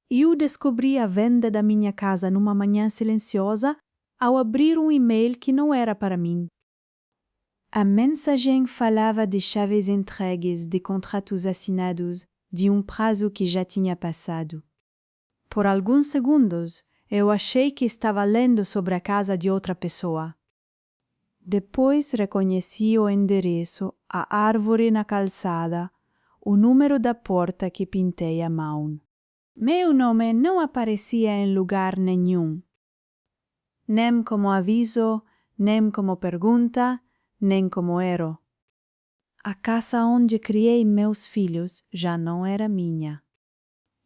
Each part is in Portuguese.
Eu descobri a venda da minha casa numa manhã silenciosa ao abrir um e-mail que não era para mim. A mensagem falava de chaves entregues, de contratos assinados, de um prazo que já tinha passado. Por alguns segundos, eu achei que estava lendo sobre a casa de outra pessoa. Depois reconheci o endereço, a árvore na calçada, o número da porta que pintei à mão. Meu nome não aparecia em lugar nenhum. Nem como aviso, nem como pergunta, nem como erro. A casa onde criei meus filhos já não era minha.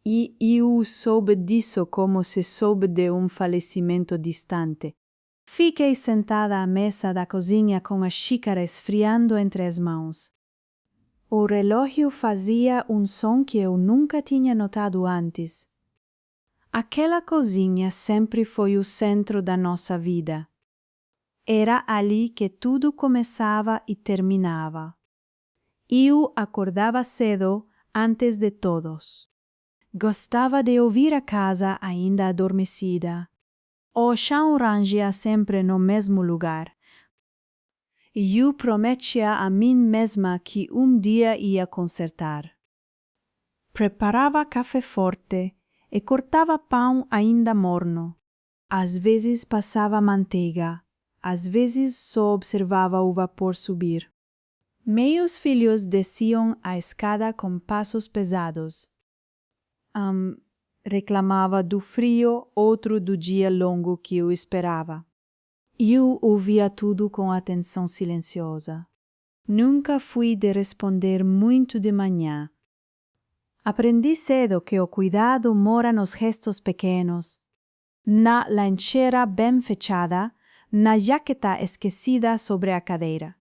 E eu soube disso como se soube de um falecimento distante. Fiquei sentada à mesa da cozinha com a xícara esfriando entre as mãos. O relógio fazia um som que eu nunca tinha notado antes. Aquela cozinha sempre foi o centro da nossa vida. Era ali que tudo começava e terminava. Eu acordava cedo antes de todos. Gostava de ouvir a casa ainda adormecida. O chão rangia sempre no mesmo lugar. Eu prometia a mim mesma que um dia ia consertar. Preparava café forte e cortava pão ainda morno. Às vezes passava manteiga, às vezes só observava o vapor subir. Meus filhos desciam a escada com passos pesados. Reclamava do frio, outro do dia longo que eu esperava. Eu ouvia tudo com atenção silenciosa. Nunca fui de responder muito de manhã. Aprendi cedo que o cuidado mora nos gestos pequenos, na lancheira bem fechada, na jaqueta esquecida sobre a cadeira.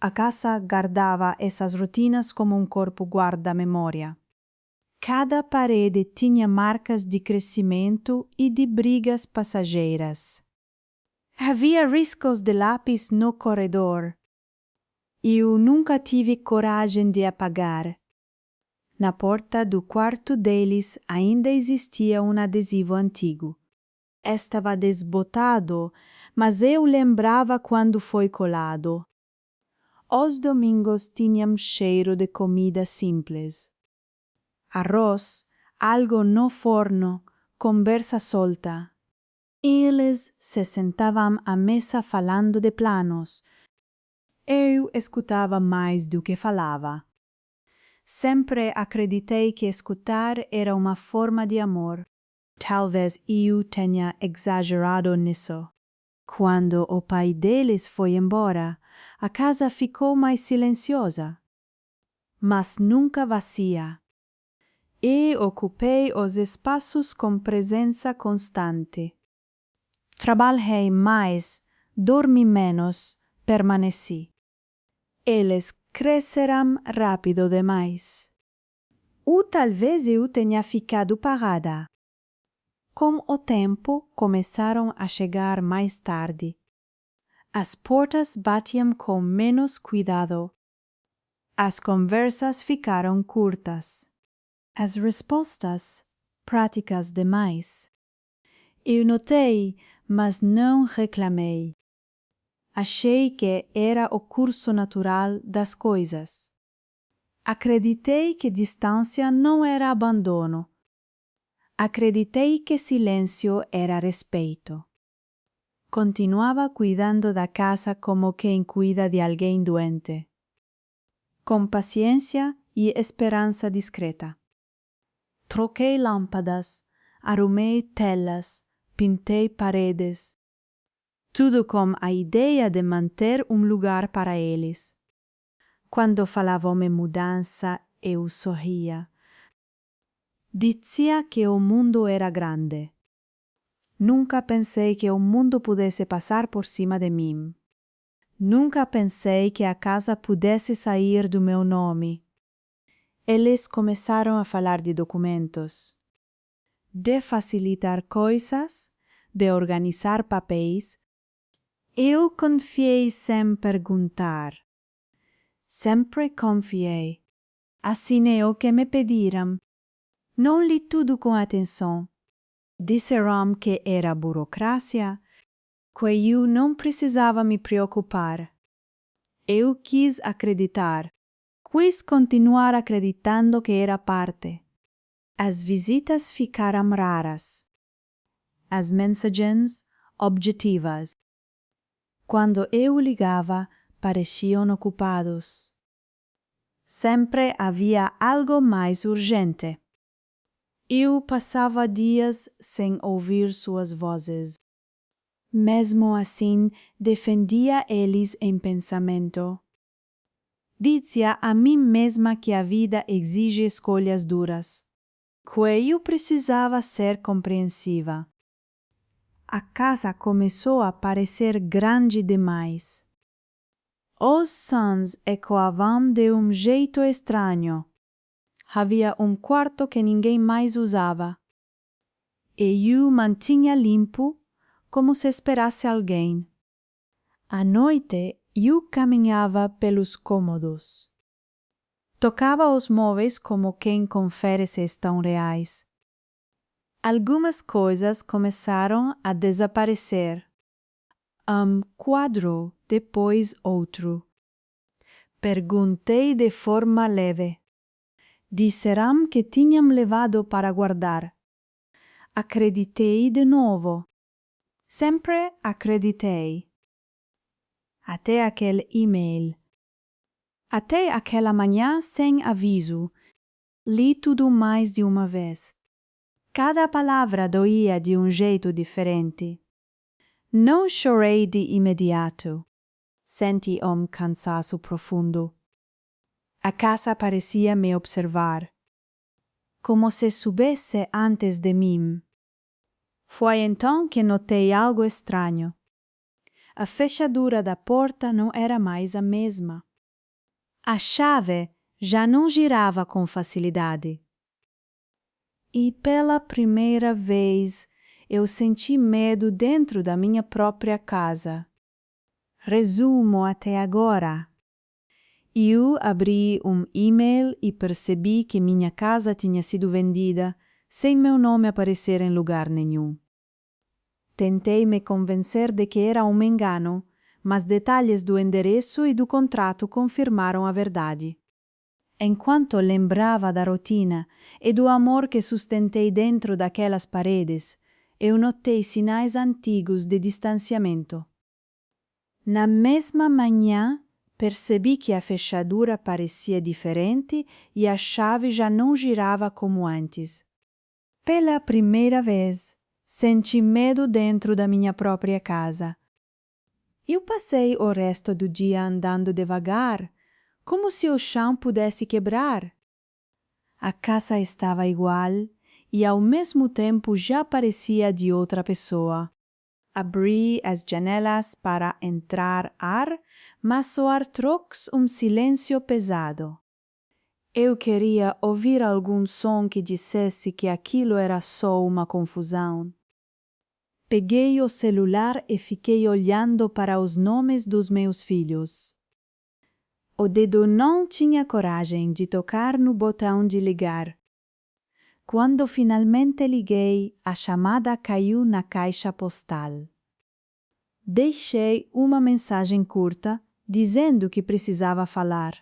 A casa guardava essas rotinas como um corpo guarda a memória. Cada parede tinha marcas de crescimento e de brigas passageiras. Havia riscos de lápis no corredor. Eu nunca tive coragem de apagar. Na porta do quarto deles ainda existia um adesivo antigo. Estava desbotado, mas eu lembrava quando foi colado. Os domingos tinham cheiro de comida simples. Arroz, algo no forno, conversa solta. Eles se sentavam à mesa falando de planos. Eu escutava mais do que falava. Sempre acreditei que escutar era uma forma de amor. Talvez eu tenha exagerado nisso. Quando o pai deles foi embora, a casa ficou mais silenciosa, mas nunca vazia. E ocupei os espaços com presença constante. Trabalhei mais, dormi menos, permaneci. Eles cresceram rápido demais. Ou talvez eu tenha ficado parada. Com o tempo, começaram a chegar mais tarde. As portas batiam com menos cuidado. As conversas ficaram curtas. As respostas, práticas demais. Eu notei, mas não reclamei. Achei que era o curso natural das coisas. Acreditei que distância não era abandono. Acreditei que silêncio era respeito. Continuava cuidando da casa como quem cuida de alguém doente. Com paciência e esperança discreta. Troquei lâmpadas, arrumei telas, pintei paredes. Tudo com a ideia de manter um lugar para eles. Quando falavam em mudança, eu sorria. Dizia que o mundo era grande. Nunca pensei que o mundo pudesse passar por cima de mim. Nunca pensei que a casa pudesse sair do meu nome. Eles começaram a falar de documentos, de facilitar coisas, de organizar papéis. Eu confiei sem perguntar. Sempre confiei. Assinei o que me pediram. Não li tudo com atenção. Disseram que era burocracia, que eu não precisava me preocupar. Eu quis acreditar. Quis continuar acreditando que era parte. As visitas ficaram raras. As mensagens objetivas. Quando eu ligava, pareciam ocupados. Sempre havia algo mais urgente. Eu passava dias sem ouvir suas vozes. Mesmo assim, defendia eles em pensamento. Dizia a mim mesma que a vida exige escolhas duras, que eu precisava ser compreensiva. A casa começou a parecer grande demais. Os sons ecoavam de um jeito estranho. Havia um quarto que ninguém mais usava. E eu mantinha limpo, como se esperasse alguém. À noite, eu caminhava pelos cômodos. Tocava os móveis como quem confere se estão reais. Algumas coisas começaram a desaparecer. Um quadro, depois outro. Perguntei de forma leve. Disseram que tinham levado para guardar. Acreditei de novo. Sempre acreditei. Até aquele e-mail. Até aquela manhã sem aviso. Li tudo mais de uma vez. Cada palavra doía de um jeito diferente. Não chorei de imediato. Senti um cansaço profundo. A casa parecia me observar, como se soubesse antes de mim. Foi então que notei algo estranho. A fechadura da porta não era mais a mesma. A chave já não girava com facilidade. E pela primeira vez eu senti medo dentro da minha própria casa. Resumo até agora. Eu abri um e-mail e percebi que minha casa tinha sido vendida sem meu nome aparecer em lugar nenhum. Tentei me convencer de que era um engano, mas detalhes do endereço e do contrato confirmaram a verdade. Enquanto lembrava da rotina e do amor que sustentei dentro daquelas paredes, eu notei sinais antigos de distanciamento. Na mesma manhã, percebi que a fechadura parecia diferente e a chave já não girava como antes. Pela primeira vez, senti medo dentro da minha própria casa. Eu passei o resto do dia andando devagar, como se o chão pudesse quebrar. A casa estava igual e ao mesmo tempo já parecia de outra pessoa. Abri as janelas para entrar ar, mas soar trocos um silêncio pesado. Eu queria ouvir algum som que dissesse que aquilo era só uma confusão. Peguei o celular e fiquei olhando para os nomes dos meus filhos. O dedo não tinha coragem de tocar no botão de ligar. Quando finalmente liguei, a chamada caiu na caixa postal. Deixei uma mensagem curta, dizendo que precisava falar.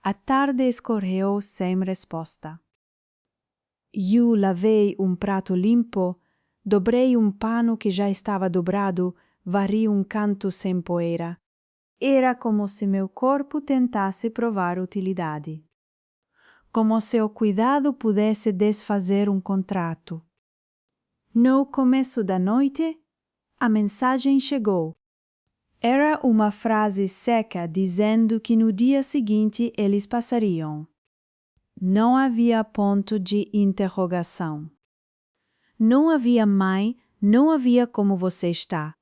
A tarde escorreu sem resposta. Eu lavei um prato limpo, dobrei um pano que já estava dobrado, varri um canto sem poeira. Era como se meu corpo tentasse provar utilidade. Como se o cuidado pudesse desfazer um contrato. No começo da noite, a mensagem chegou. Era uma frase seca dizendo que no dia seguinte eles passariam. Não havia ponto de interrogação. Não havia mãe, não havia como você está.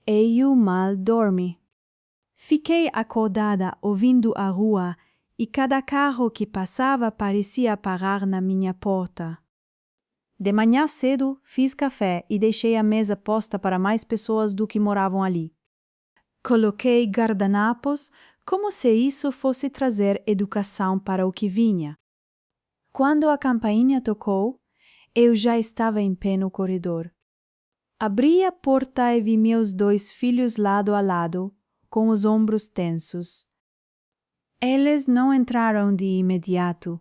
E eu mal dormi. Fiquei acordada ouvindo a rua e cada carro que passava parecia parar na minha porta. De manhã cedo fiz café e deixei a mesa posta para mais pessoas do que moravam ali. Coloquei guardanapos como se isso fosse trazer educação para o que vinha. Quando a campainha tocou, eu já estava em pé no corredor. Abri a porta e vi meus 2 filhos lado a lado, com os ombros tensos. Eles não entraram de imediato.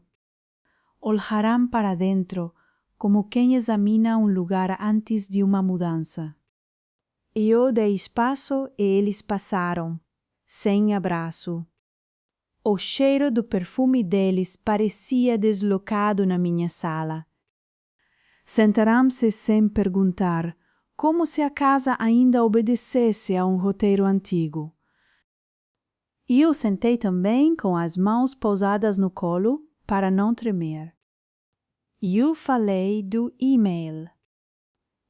Olharam para dentro, como quem examina um lugar antes de uma mudança. Eu dei espaço e eles passaram, sem abraço. O cheiro do perfume deles parecia deslocado na minha sala. Sentaram-se sem perguntar, como se a casa ainda obedecesse a um roteiro antigo. Eu sentei também com as mãos pousadas no colo para não tremer. Eu falei do e-mail.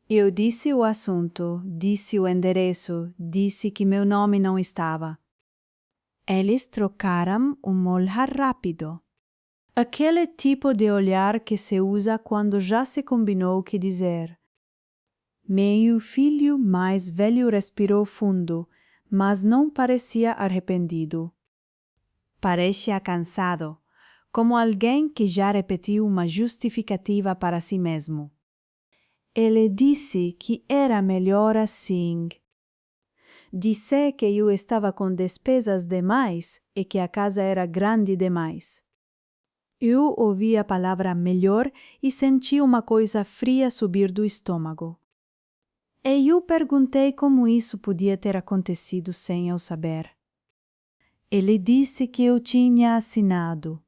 Eu disse o assunto, disse o endereço, disse que meu nome não estava. Eles trocaram um olhar rápido. Aquele tipo de olhar que se usa quando já se combinou o que dizer. Meu filho mais velho respirou fundo, mas não parecia arrependido. Parecia cansado, como alguém que já repetiu uma justificativa para si mesmo. Ele disse que era melhor assim. Disse que eu estava com despesas demais e que a casa era grande demais. Eu ouvi a palavra melhor e senti uma coisa fria subir do estômago. E eu perguntei como isso podia ter acontecido sem eu saber. Ele disse que eu tinha assinado.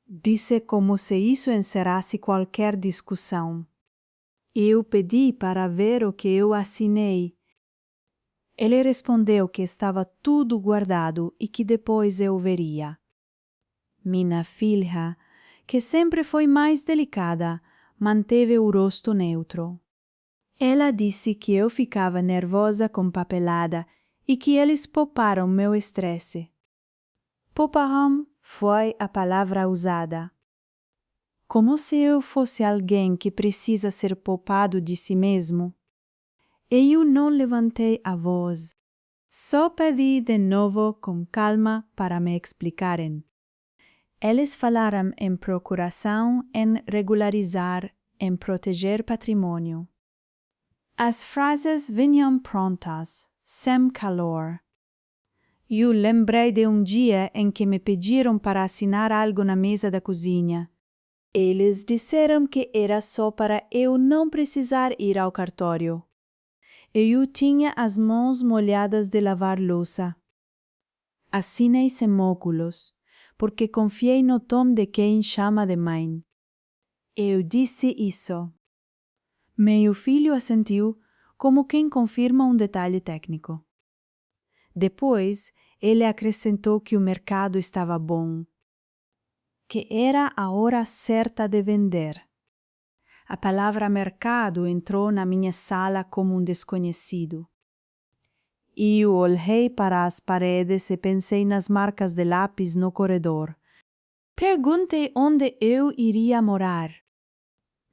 Disse como se isso encerrasse qualquer discussão. Eu pedi para ver o que eu assinei. Ele respondeu que estava tudo guardado e que depois eu veria. Minha filha, que sempre foi mais delicada, manteve o rosto neutro. Ela disse que eu ficava nervosa com papelada e que eles pouparam meu estresse. Pouparam foi a palavra usada. Como se eu fosse alguém que precisa ser poupado de si mesmo. Eu não levantei a voz. Só pedi de novo com calma para me explicarem. Eles falaram em procuração, em regularizar, em proteger patrimônio. As frases vinham prontas, sem calor. Eu lembrei de um dia em que me pediram para assinar algo na mesa da cozinha. Eles disseram que era só para eu não precisar ir ao cartório. Eu tinha as mãos molhadas de lavar louça. Assinei sem óculos, porque confiei no tom de quem chama de mãe. Eu disse isso. Meu filho assentiu, como quem confirma um detalhe técnico. Depois, ele acrescentou que o mercado estava bom, que era a hora certa de vender. A palavra mercado entrou na minha sala como um desconhecido. Eu olhei para as paredes e pensei nas marcas de lápis no corredor. Perguntei onde eu iria morar.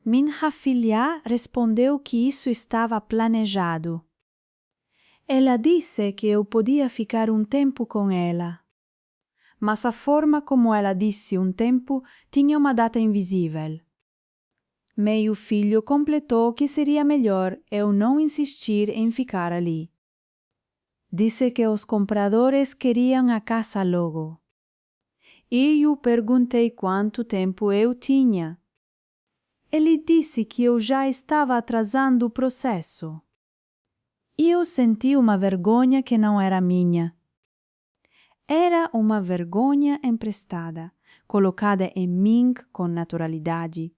Minha filha respondeu que isso estava planejado. Ela disse que eu podia ficar um tempo com ela. Mas a forma como ela disse um tempo tinha uma data invisível. Meu filho completou que seria melhor eu não insistir em ficar ali. Disse que os compradores queriam a casa logo. E eu perguntei quanto tempo eu tinha. Ele disse que eu já estava atrasando o processo. Eu senti uma vergonha que não era minha. Era uma vergonha emprestada, colocada em mim com naturalidade.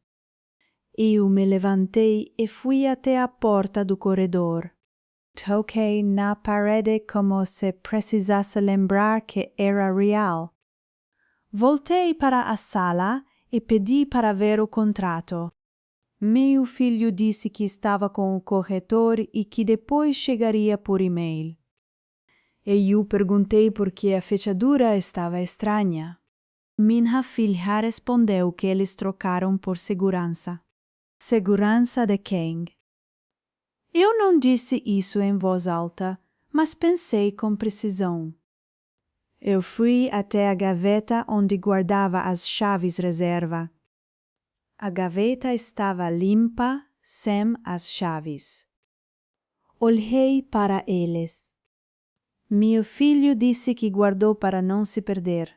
Eu me levantei e fui até a porta do corredor. Toquei na parede como se precisasse lembrar que era real. Voltei para a sala e pedi para ver o contrato. Meu filho disse que estava com o corretor e que depois chegaria por e-mail. E eu perguntei por que a fechadura estava estranha. Minha filha respondeu que eles trocaram por segurança. Segurança de quem? Eu não disse isso em voz alta, mas pensei com precisão. Eu fui até a gaveta onde guardava as chaves reserva. A gaveta estava limpa, sem as chaves. Olhei para eles. Meu filho disse que guardou para não se perder.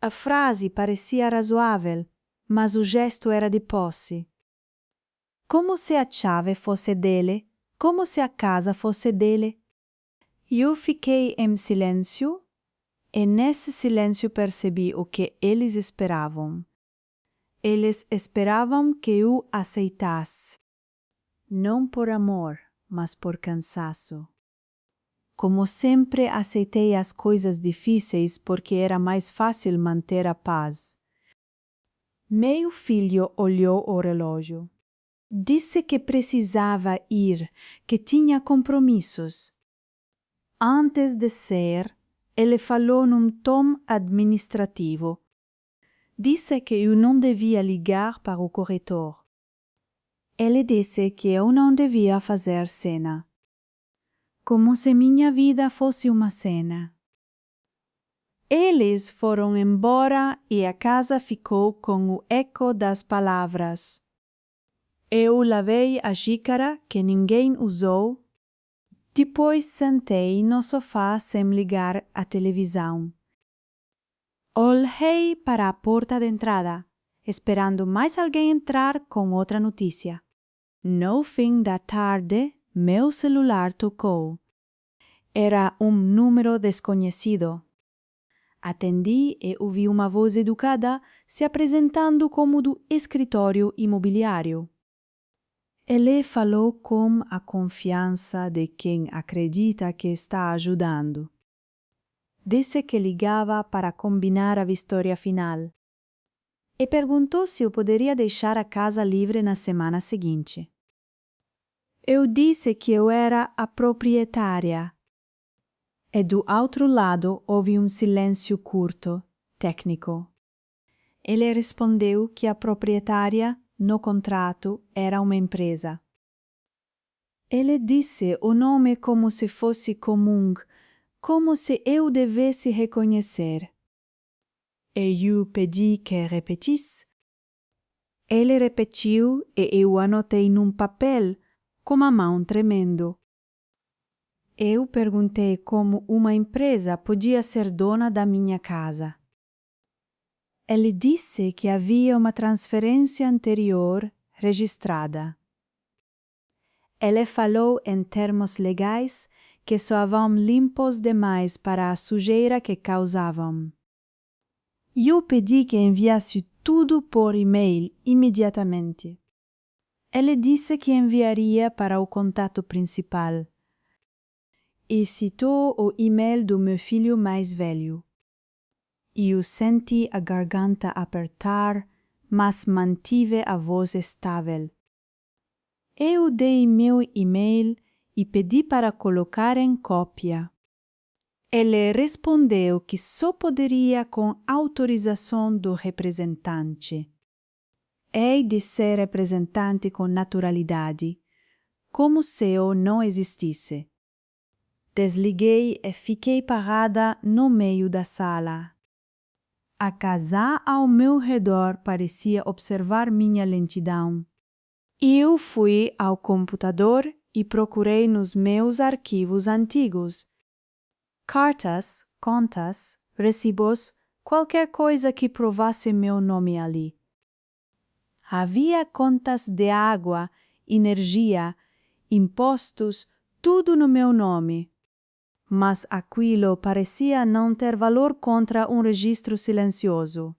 A frase parecia razoável, mas o gesto era de posse. Como se a chave fosse dele, como se a casa fosse dele. Eu fiquei em silêncio, e nesse silêncio percebi o que eles esperavam. Eles esperavam que eu aceitasse, não por amor, mas por cansaço. Como sempre, aceitei as coisas difíceis porque era mais fácil manter a paz. Meu filho olhou o relógio. Disse que precisava ir, que tinha compromissos. Antes de sair, ele falou num tom administrativo. Disse que eu não devia ligar para o corretor. Ele disse que eu não devia fazer cena. Como se minha vida fosse uma cena. Eles foram embora e a casa ficou com o eco das palavras. Eu lavei a xícara que ninguém usou. Depois sentei no sofá sem ligar a televisão. Olhei para a porta de entrada, esperando mais alguém entrar com outra notícia. No fim da tarde, meu celular tocou. Era um número desconhecido. Atendi e ouvi uma voz educada se apresentando como do escritório imobiliário. Ele falou com a confiança de quem acredita que está ajudando. Disse que ligava para combinar a vistoria final. E perguntou se eu poderia deixar a casa livre na semana seguinte. Eu disse que eu era a proprietária. E do outro lado houve um silêncio curto, técnico. Ele respondeu que a proprietária, no contrato, era uma empresa. Ele disse o nome como se fosse comum, como se eu devesse reconhecer. E eu pedi que repetisse. Ele repetiu e eu anotei num papel, com a mão tremendo. Eu perguntei como uma empresa podia ser dona da minha casa. Ele disse que havia uma transferência anterior registrada. Ele falou em termos legais que soavam limpos demais para a sujeira que causavam. Eu pedi que enviasse tudo por e-mail imediatamente. Ele disse que enviaria para o contato principal. E citou o e-mail do meu filho mais velho. Eu senti a garganta apertar, mas mantive a voz estável. Eu dei meu e-mail e pedi para colocar em cópia. Ele respondeu que só poderia com autorização do representante. Hei de ser representante com naturalidade, como se eu não existisse. Desliguei e fiquei parada no meio da sala. A casa ao meu redor parecia observar minha lentidão. Eu fui ao computador e procurei nos meus arquivos antigos. Cartas, contas, recibos, qualquer coisa que provasse meu nome ali. Havia contas de água, energia, impostos, tudo no meu nome. Mas aquilo parecia não ter valor contra um registro silencioso.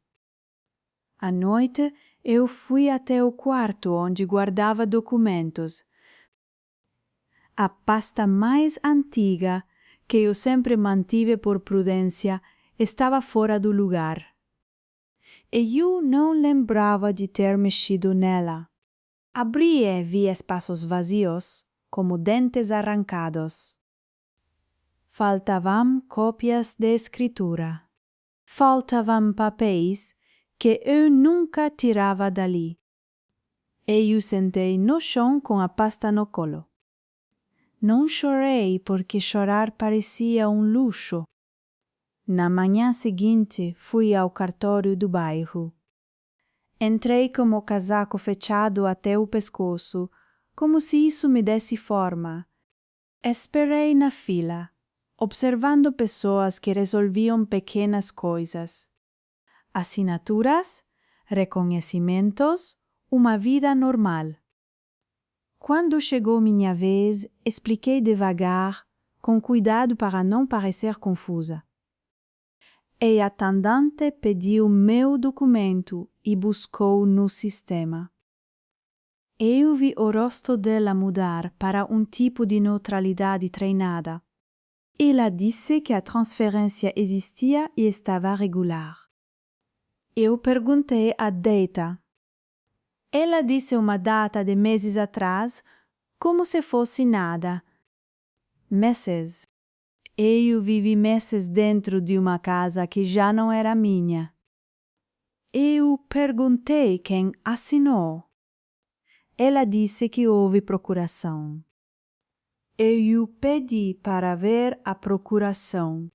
À noite, eu fui até o quarto onde guardava documentos. A pasta mais antiga, que eu sempre mantive por prudência, estava fora do lugar. E eu não lembrava de ter mexido nela. Abri e vi espaços vazios, como dentes arrancados. Faltavam cópias de escritura. Faltavam papéis que eu nunca tirava dali. E eu sentei no chão com a pasta no colo. Não chorei porque chorar parecia um luxo. Na manhã seguinte fui ao cartório do bairro. Entrei com o casaco fechado até o pescoço, como se isso me desse forma. Esperei na fila, observando pessoas que resolviam pequenas coisas. Assinaturas, reconhecimentos, uma vida normal. Quando chegou minha vez, expliquei devagar, com cuidado para não parecer confusa. E a atendente pediu meu documento e buscou no sistema. Eu vi o rosto dela mudar para um tipo de neutralidade treinada. Ela disse que a transferência existia e estava regular. Eu perguntei a data. Ela disse uma data de meses atrás, como se fosse nada. Meses. Eu vivi meses dentro de uma casa que já não era minha. Eu perguntei quem assinou. Ela disse que houve procuração. Eu pedi para ver a procuração.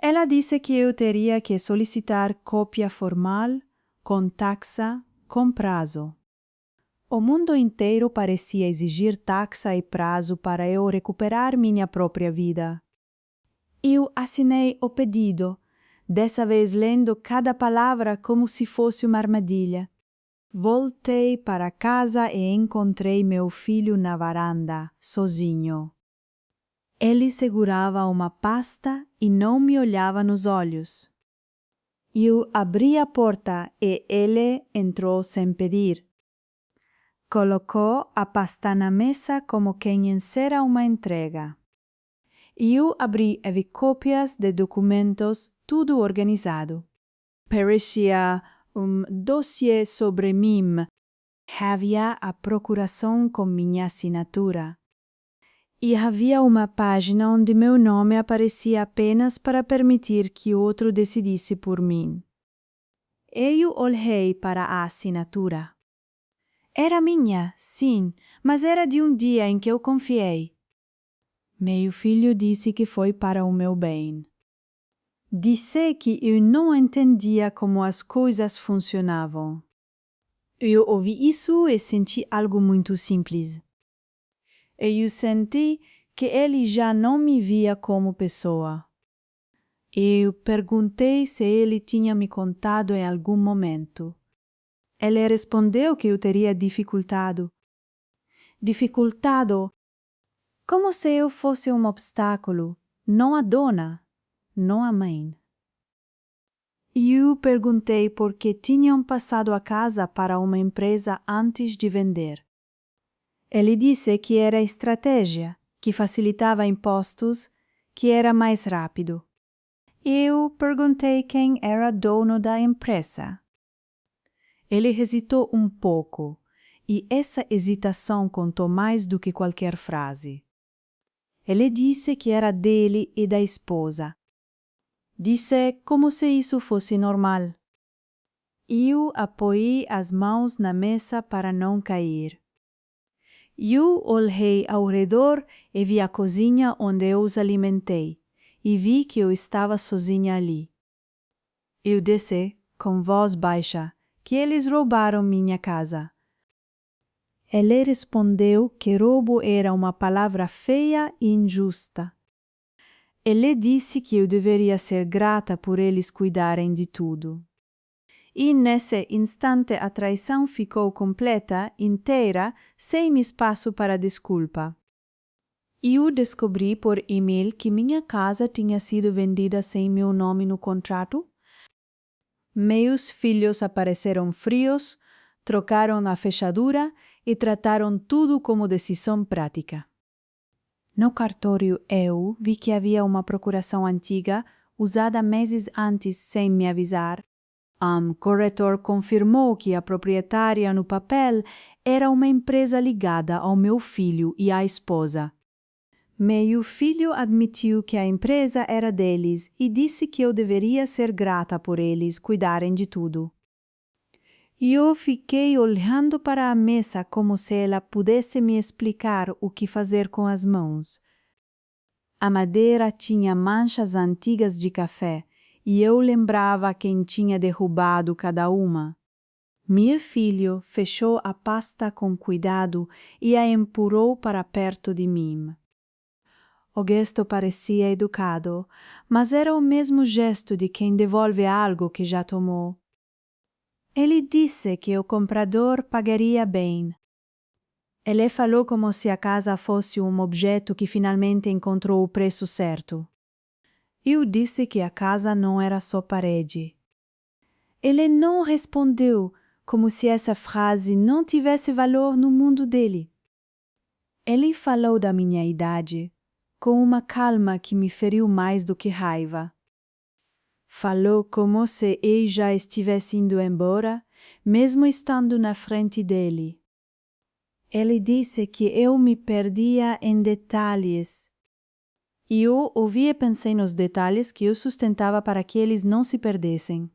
Ela disse que eu teria que solicitar cópia formal, com taxa, com prazo. O mundo inteiro parecia exigir taxa e prazo para eu recuperar minha própria vida. Eu assinei o pedido, dessa vez lendo cada palavra como se fosse uma armadilha. Voltei para casa e encontrei meu filho na varanda, sozinho. Ele segurava uma pasta e não me olhava nos olhos. Eu abri a porta e ele entrou sem pedir. Colocou a pasta na mesa como quem encera uma entrega. Eu abri e vi cópias de documentos, tudo organizado. Parecia dossiê sobre mim. Havia a procuração com minha assinatura. E havia uma página onde meu nome aparecia apenas para permitir que outro decidisse por mim. Eu olhei para a assinatura. Era minha, sim, mas era de um dia em que eu confiei. Meu filho disse que foi para o meu bem. Disse que eu não entendia como as coisas funcionavam. Eu ouvi isso e senti algo muito simples. Eu senti que ele já não me via como pessoa. Eu perguntei se ele tinha me contado em algum momento. Ele respondeu que eu teria dificultado. Dificultado? Como se eu fosse um obstáculo, não a dona, não a mãe. Eu perguntei por que tinham passado a casa para uma empresa antes de vender. Ele disse que era estratégia, que facilitava impostos, que era mais rápido. Eu perguntei quem era dono da empresa. Ele hesitou um pouco, e essa hesitação contou mais do que qualquer frase. Ele disse que era dele e da esposa. Disse como se isso fosse normal. Eu apoiei as mãos na mesa para não cair. Eu olhei ao redor e vi a cozinha onde eu os alimentei, e vi que eu estava sozinha ali. Eu disse, com voz baixa, que eles roubaram minha casa. Ele respondeu que roubo era uma palavra feia e injusta. Ele disse que eu deveria ser grata por eles cuidarem de tudo. E nesse instante a traição ficou completa, inteira, sem espaço para desculpa. Eu descobri por e-mail que minha casa tinha sido vendida sem meu nome no contrato. Meus filhos apareceram frios, trocaram a fechadura e trataram tudo como decisão prática. No cartório eu vi que havia uma procuração antiga, usada meses antes sem me avisar. Corretor confirmou que a proprietária no papel era uma empresa ligada ao meu filho e à esposa. Meu filho admitiu que a empresa era deles e disse que eu deveria ser grata por eles cuidarem de tudo. Eu fiquei olhando para a mesa como se ela pudesse me explicar o que fazer com as mãos. A madeira tinha manchas antigas de café e eu lembrava quem tinha derrubado cada uma. Meu filho fechou a pasta com cuidado e a empurrou para perto de mim. O gesto parecia educado, mas era o mesmo gesto de quem devolve algo que já tomou. Ele disse que o comprador pagaria bem. Ele falou como se a casa fosse um objeto que finalmente encontrou o preço certo. Eu disse que a casa não era só parede. Ele não respondeu, como se essa frase não tivesse valor no mundo dele. Ele falou da minha idade, com uma calma que me feriu mais do que raiva. Falou como se eu já estivesse indo embora, mesmo estando na frente dele. Ele disse que eu me perdia em detalhes. Eu ouvi e pensei nos detalhes que eu sustentava para que eles não se perdessem.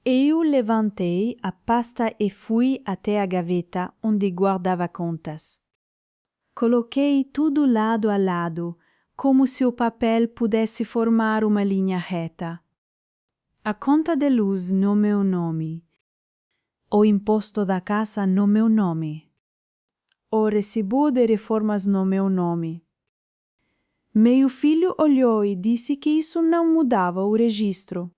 Eu levantei a pasta e fui até a gaveta onde guardava contas. Coloquei tudo lado a lado, como se o papel pudesse formar uma linha reta. A conta de luz no meu nome. O imposto da casa no meu nome. O recibo de reformas no meu nome. Meu filho olhou e disse que isso não mudava o registro.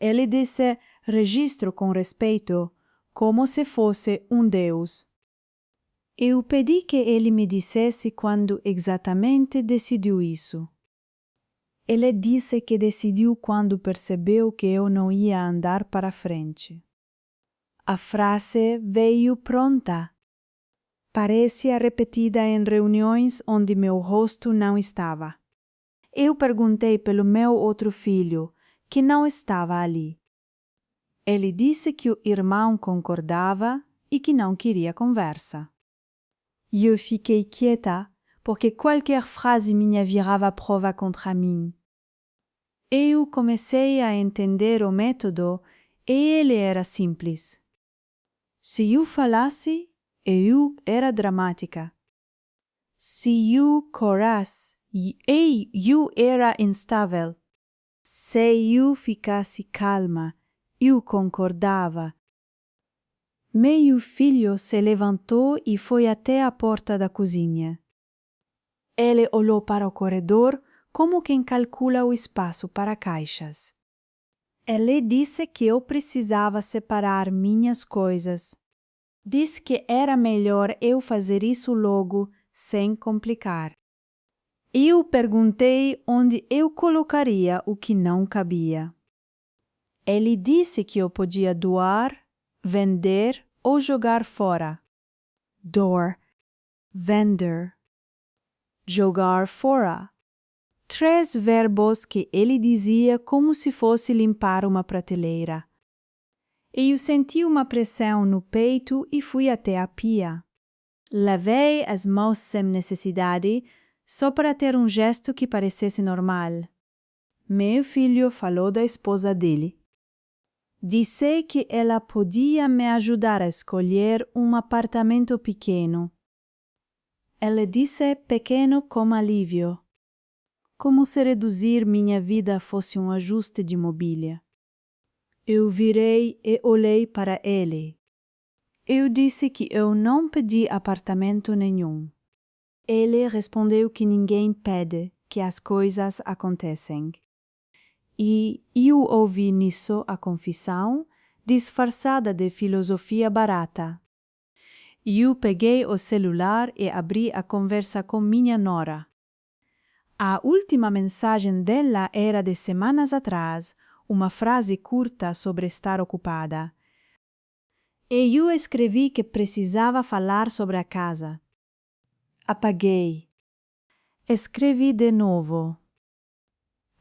Ele disse registro com respeito, como se fosse um deus. Eu pedi que ele me dissesse quando exatamente decidiu isso. Ele disse que decidiu quando percebeu que eu não ia andar para frente. A frase veio pronta. Parecia repetida em reuniões onde meu rosto não estava. Eu perguntei pelo meu outro filho, que não estava ali. Ele disse que o irmão concordava e que não queria conversa. Eu fiquei quieta, porque qualquer frase minha virava prova contra mim. Eu comecei a entender o método e ele era simples. Se eu falasse, eu era dramática. Se eu corasse, eu era instável. Se eu ficasse calma, eu concordava. Meu filho se levantou e foi até a porta da cozinha. Ele olhou para o corredor como quem calcula o espaço para caixas. Ele disse que eu precisava separar minhas coisas. Disse que era melhor eu fazer isso logo, sem complicar. Eu perguntei onde eu colocaria o que não cabia. Ele disse que eu podia doar, vender ou jogar fora. Door, vender, jogar fora. 3 verbos que ele dizia como se fosse limpar uma prateleira. Eu senti uma pressão no peito e fui até a pia. Lavei as mãos sem necessidade, só para ter um gesto que parecesse normal. Meu filho falou da esposa dele. Disse que ela podia me ajudar a escolher um apartamento pequeno. Ela disse pequeno com alívio, como se reduzir minha vida fosse um ajuste de mobília. Eu virei e olhei para ele. Eu disse que eu não pedi apartamento nenhum. Ele respondeu que ninguém pede, que as coisas acontecem. E eu ouvi nisso a confissão, disfarçada de filosofia barata. Eu peguei o celular e abri a conversa com minha nora. A última mensagem dela era de semanas atrás, uma frase curta sobre estar ocupada. E eu escrevi que precisava falar sobre a casa. Apaguei. Escrevi de novo.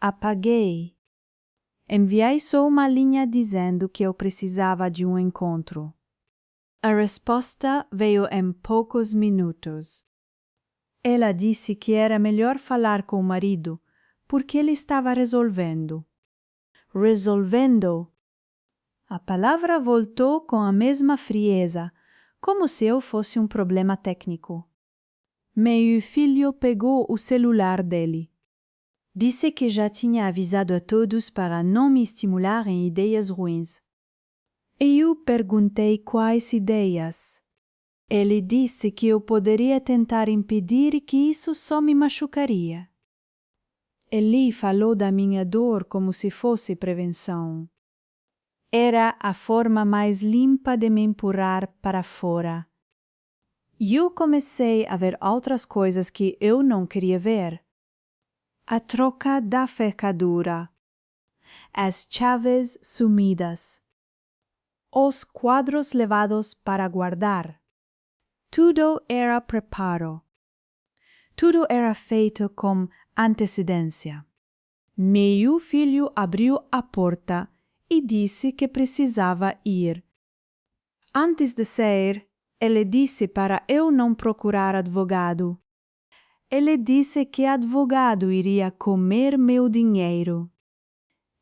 Apaguei. Enviei só uma linha dizendo que eu precisava de um encontro. A resposta veio em poucos minutos. Ela disse que era melhor falar com o marido, porque ele estava resolvendo. Resolvendo! A palavra voltou com a mesma frieza, como se eu fosse um problema técnico. Meu filho pegou o celular dele. Disse que já tinha avisado a todos para não me estimular em ideias ruins. Eu perguntei quais ideias. Ele disse que eu poderia tentar impedir que isso só me machucaria. Ele falou da minha dor como se fosse prevenção. Era a forma mais limpa de me empurrar para fora. E eu comecei a ver outras coisas que eu não queria ver. A troca da ferradura, as chaves sumidas, os quadros levados para guardar. Tudo era preparo. Tudo era feito com antecedência. Meu filho abriu a porta e disse que precisava ir. Antes de sair, ele disse para eu não procurar advogado. Ele disse que advogado iria comer meu dinheiro.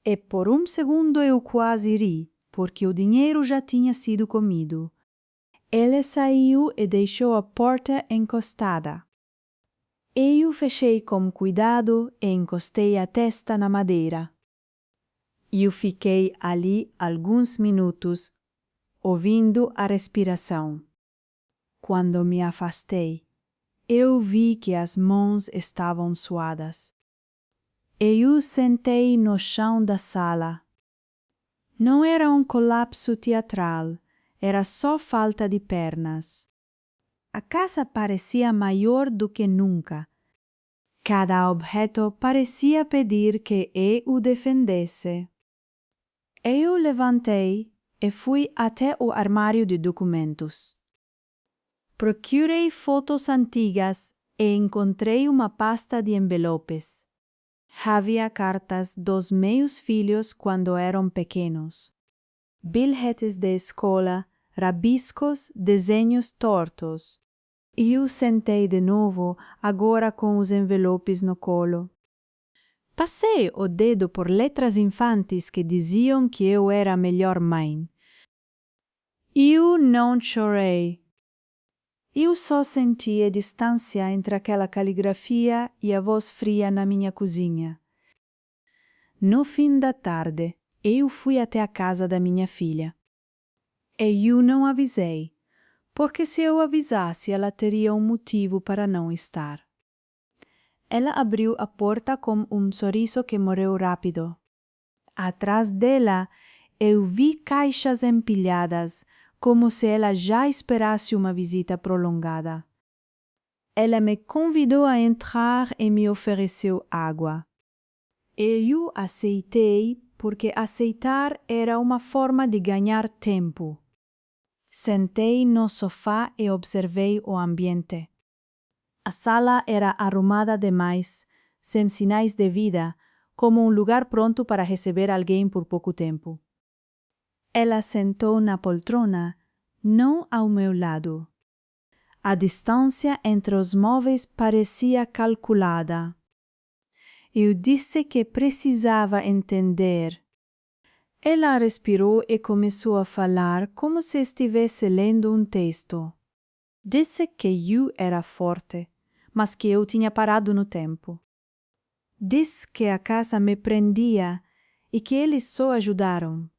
E por um segundo eu quase ri, porque o dinheiro já tinha sido comido. Ele saiu e deixou a porta encostada. Eu fechei com cuidado e encostei a testa na madeira. Eu fiquei ali alguns minutos, ouvindo a respiração. Quando me afastei, eu vi que as mãos estavam suadas. Eu sentei no chão da sala. Não era um colapso teatral, era só falta de pernas. A casa parecia maior do que nunca. Cada objeto parecia pedir que eu o defendesse. Eu levantei e fui até o armário de documentos. Procurei fotos antigas e encontrei uma pasta de envelopes. Havia cartas dos meus filhos quando eram pequenos. Bilhetes de escola, rabiscos, desenhos tortos. Eu sentei de novo, agora com os envelopes no colo. Passei o dedo por letras infantis que diziam que eu era a melhor mãe. Eu não chorei. Eu só senti a distância entre aquela caligrafia e a voz fria na minha cozinha. No fim da tarde, eu fui até a casa da minha filha. E eu não avisei, porque se eu avisasse, ela teria um motivo para não estar. Ela abriu a porta com um sorriso que morreu rápido. Atrás dela, eu vi caixas empilhadas, como se ela já esperasse uma visita prolongada. Ela me convidou a entrar e me ofereceu água. Eu aceitei porque aceitar era uma forma de ganhar tempo. Sentei no sofá e observei o ambiente. A sala era arrumada demais, sem sinais de vida, como um lugar pronto para receber alguém por pouco tempo. Ela sentou na poltrona, não ao meu lado. A distância entre os móveis parecia calculada. Eu disse que precisava entender. Ela respirou e começou a falar como se estivesse lendo um texto. Disse que eu era forte, mas que eu tinha parado no tempo. Disse que a casa me prendia e que eles só ajudaram.